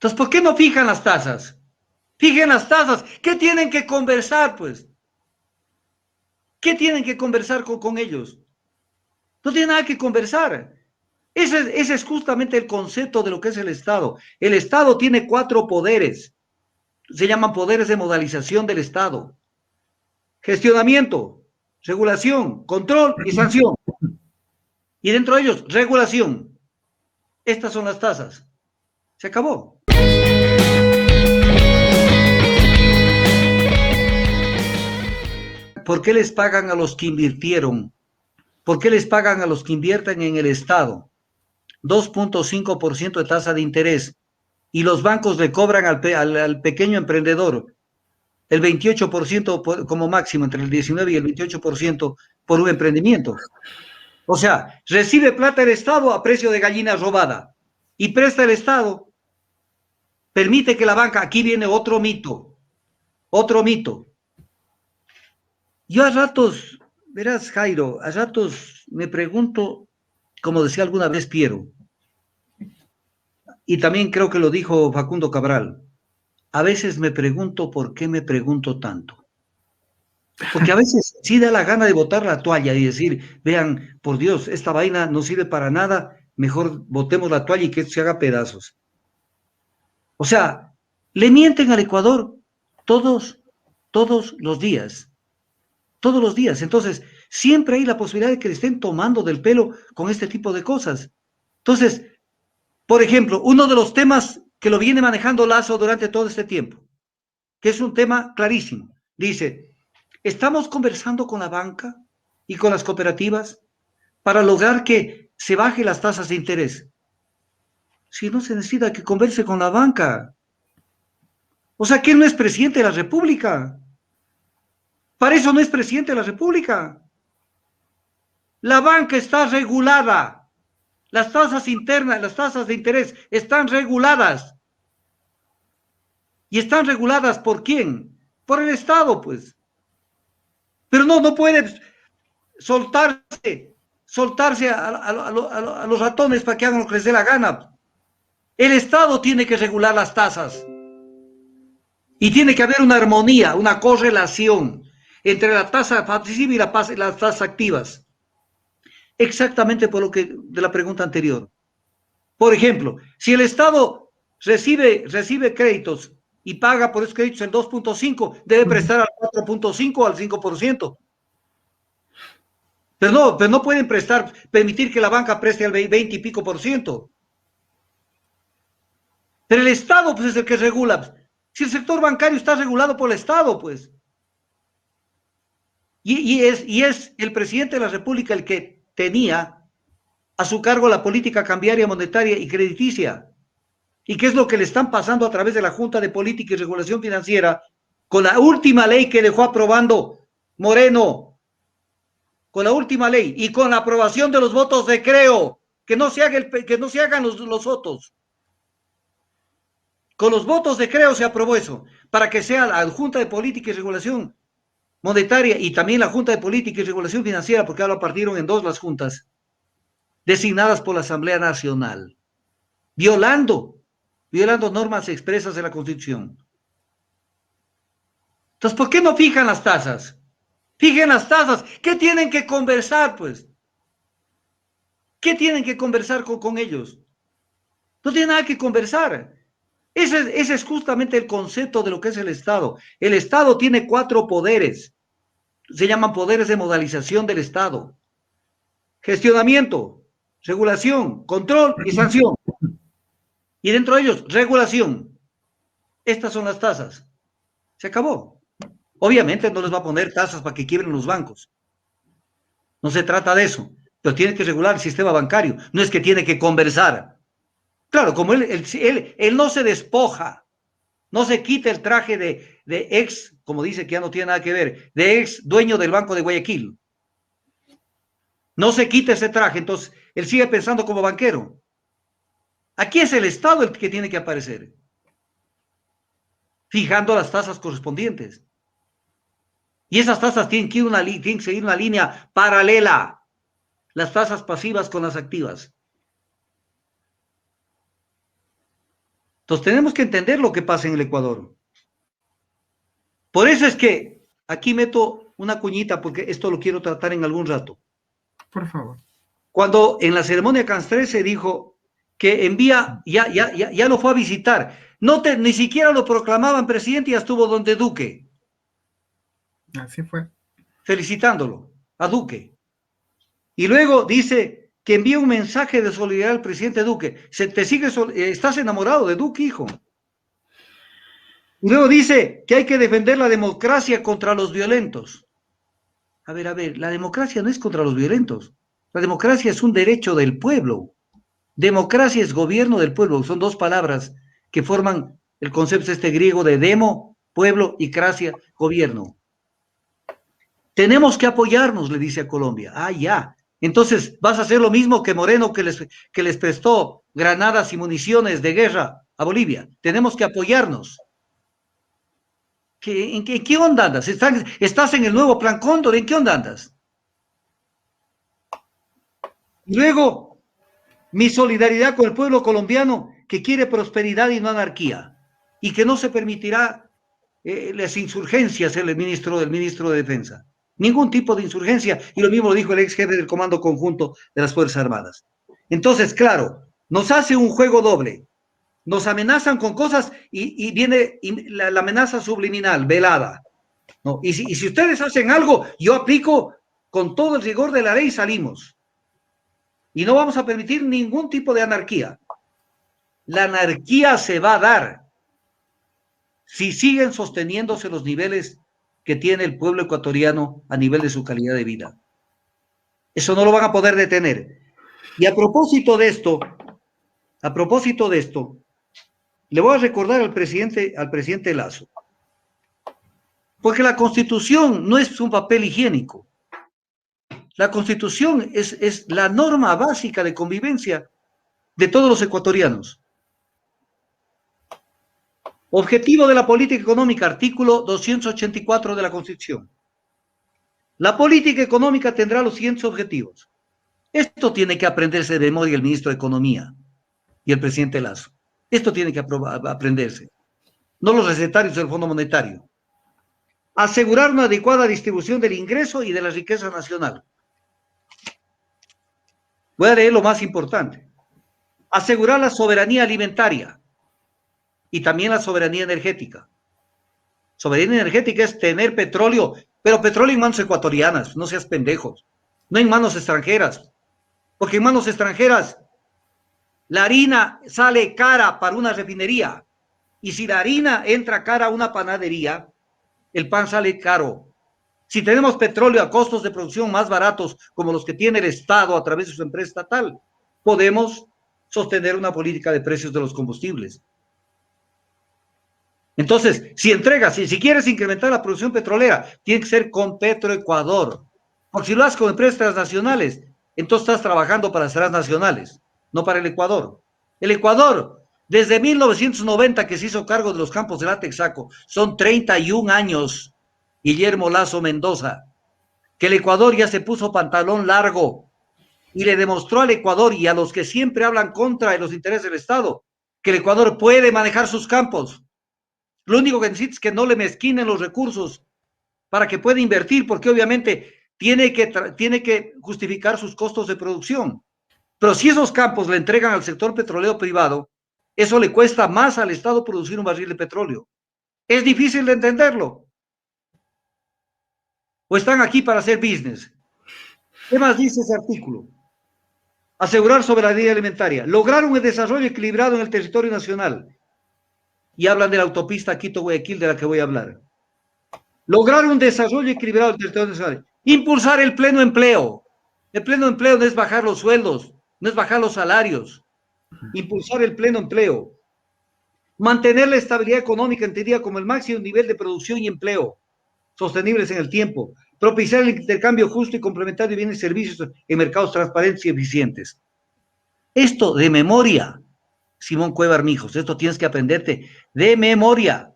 Entonces, ¿por qué no fijan las tasas? Fijen las tasas. ¿Qué tienen que conversar, pues? ¿Qué tienen que conversar con ellos? No tiene nada que conversar. Ese es justamente el concepto de lo que es el Estado. El Estado tiene 4 poderes. Se llaman poderes de modalización del Estado. Gestionamiento, regulación, control y sanción. Y dentro de ellos, regulación. Estas son las tasas. Se acabó. ¿Por qué les pagan a los que invirtieron? ¿Por qué les pagan a los que invierten en el Estado? 2.5% de tasa de interés. Y los bancos le cobran al pequeño emprendedor el 28% como máximo, entre el 19 y el 28% por un emprendimiento. O sea, recibe plata el Estado a precio de gallina robada y presta el Estado, permite que la banca, aquí viene otro mito, otro mito. Yo a ratos, verás Jairo, a ratos me pregunto, como decía alguna vez Piero, y también creo que lo dijo Facundo Cabral, a veces me pregunto por qué me pregunto tanto. Porque a veces sí da la gana de botar la toalla y decir, vean, por Dios, esta vaina no sirve para nada, mejor botemos la toalla y que esto se haga pedazos. O sea, le mienten al Ecuador todos, todos los días, todos los días. Entonces, siempre hay la posibilidad de que le estén tomando del pelo con este tipo de cosas. Entonces, por ejemplo, uno de los temas que lo viene manejando Lazo durante todo este tiempo, que es un tema clarísimo, dice, estamos conversando con la banca y con las cooperativas para lograr que se bajen las tasas de interés. Si no se necesita que converse con la banca. O sea, que él no es presidente de la República. Para eso no es presidente de la República. La banca está regulada. Las tasas internas, las tasas de interés están reguladas. ¿Y están reguladas por quién? Por el Estado, pues. Pero no puede soltarse a los ratones para que hagan lo que les dé la gana. El Estado tiene que regular las tasas. Y tiene que haber una armonía, una correlación entre la tasa pasiva y las tasas activas. Exactamente por lo que de la pregunta anterior. Por ejemplo, si el Estado recibe créditos y paga por esos créditos el 2.5, debe prestar al 4.5 al 5%. Pero no pueden permitir que la banca preste al 20 y pico por ciento. Pero el Estado pues, es el que regula. Si el sector bancario está regulado por el Estado, pues. Y es el presidente de la República el que tenía a su cargo la política cambiaria, monetaria y crediticia. ¿Y qué es lo que le están pasando a través de la Junta de Política y Regulación Financiera con la última ley que dejó aprobando Moreno? Con la última ley y con la aprobación de los votos de Creo, que no se hagan los votos. Con los votos de Creo se aprobó eso, para que sea la Junta de Política y Regulación Monetaria y también la Junta de Política y Regulación Financiera, porque ahora partieron en 2 las juntas, designadas por la Asamblea Nacional, violando normas expresas de la Constitución. Entonces, ¿por qué no fijan las tasas? Fijen las tasas. ¿Qué tienen que conversar, pues? ¿Qué tienen que conversar con ellos? No tiene nada que conversar. Ese es justamente el concepto de lo que es el Estado. El Estado tiene 4 poderes. Se llaman poderes de modalización del Estado. Gestionamiento, regulación, control y sanción. Y dentro de ellos, regulación. Estas son las tasas. Se acabó. Obviamente no les va a poner tasas para que quiebren los bancos. No se trata de eso. Pero tiene que regular el sistema bancario. No es que tiene que conversar. Claro, como él no se despoja, no se quita el traje de ex, como dice que ya no tiene nada que ver, de ex dueño del Banco de Guayaquil. No se quita ese traje, entonces él sigue pensando como banquero. Aquí es el Estado el que tiene que aparecer, fijando las tasas correspondientes. Y esas tasas tienen que seguir una línea paralela, las tasas pasivas con las activas. Entonces tenemos que entender lo que pasa en el Ecuador. Por eso es que aquí meto una cuñita, porque esto lo quiero tratar en algún rato. Por favor. Cuando en la ceremonia Canstré se dijo que envía, ya lo fue a visitar. Ni siquiera lo proclamaban presidente y ya estuvo donde Duque. Así fue. Felicitándolo a Duque. Y luego dice que envía un mensaje de solidaridad al presidente Duque. Estás enamorado de Duque, hijo. Y luego dice que hay que defender la democracia contra los violentos. A ver, la democracia no es contra los violentos. La democracia es un derecho del pueblo. Democracia es gobierno del pueblo. Son dos palabras que forman el concepto griego de demo, pueblo, y cracia, gobierno. Tenemos que apoyarnos, le dice a Colombia. Ah, ya. Entonces, vas a hacer lo mismo que Moreno, que les prestó granadas y municiones de guerra a Bolivia. Tenemos que apoyarnos. ¿En qué onda andas? ¿Estás en el nuevo Plan Cóndor? ¿En qué onda andas? Y luego, mi solidaridad con el pueblo colombiano que quiere prosperidad y no anarquía, y que no se permitirá las insurgencias del ministro de Defensa. Ningún tipo de insurgencia, y lo mismo lo dijo el ex jefe del Comando Conjunto de las Fuerzas Armadas. Entonces, claro, nos hace un juego doble. Nos amenazan con cosas y viene la amenaza subliminal, velada. ¿No? Y si ustedes hacen algo, yo aplico con todo el rigor de la ley y salimos. Y no vamos a permitir ningún tipo de anarquía. La anarquía se va a dar si siguen sosteniéndose los niveles que tiene el pueblo ecuatoriano a nivel de su calidad de vida. Eso no lo van a poder detener. Y a propósito de esto, le voy a recordar al presidente Lazo, porque la Constitución no es un papel higiénico. La Constitución es la norma básica de convivencia de todos los ecuatorianos. Objetivo de la política económica, artículo 284 de la Constitución. La política económica tendrá los siguientes objetivos. Esto tiene que aprenderse de memoria el ministro de Economía y el presidente Lazo. Esto tiene que aprenderse. No los recetarios del Fondo Monetario. Asegurar una adecuada distribución del ingreso y de la riqueza nacional. Voy a leer lo más importante. Asegurar la soberanía alimentaria y también la soberanía energética. Soberanía energética es tener petróleo, pero petróleo en manos ecuatorianas, no seas pendejos, no en manos extranjeras, porque en manos extranjeras la harina sale cara para una refinería, y si la harina entra cara a una panadería, el pan sale caro. Si tenemos petróleo a costos de producción más baratos, como los que tiene el Estado a través de su empresa estatal, podemos sostener una política de precios de los combustibles. Entonces, si quieres incrementar la producción petrolera, tiene que ser con Petroecuador. Porque si lo haces con empresas transnacionales, entonces estás trabajando para las transnacionales, no para el Ecuador. El Ecuador, desde 1990 que se hizo cargo de los campos de la Texaco, son 31 años, Guillermo Lazo Mendoza, que el Ecuador ya se puso pantalón largo y le demostró al Ecuador y a los que siempre hablan contra de los intereses del Estado, que el Ecuador puede manejar sus campos. Lo único que necesita es que no le mezquinen los recursos para que pueda invertir, porque obviamente tiene que justificar sus costos de producción. Pero si esos campos le entregan al sector petrolero privado, eso le cuesta más al Estado producir un barril de petróleo. Es difícil de entenderlo. O están aquí para hacer business. ¿Qué más dice ese artículo? Asegurar soberanía alimentaria. Lograr un desarrollo equilibrado en el territorio nacional. Y hablan de la autopista Quito-Guayaquil, de la que voy a hablar. Lograr un desarrollo equilibrado del territorio nacional. Impulsar el pleno empleo. El pleno empleo no es bajar los sueldos, no es bajar los salarios. Impulsar el pleno empleo. Mantener la estabilidad económica entendida como el máximo nivel de producción y empleo sostenibles en el tiempo. Propiciar el intercambio justo y complementario de bienes y servicios en mercados transparentes y eficientes. Esto de memoria, Simón Cueva Armijos, esto tienes que aprenderte de memoria,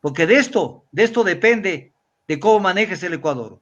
porque de esto depende de cómo manejes el Ecuador.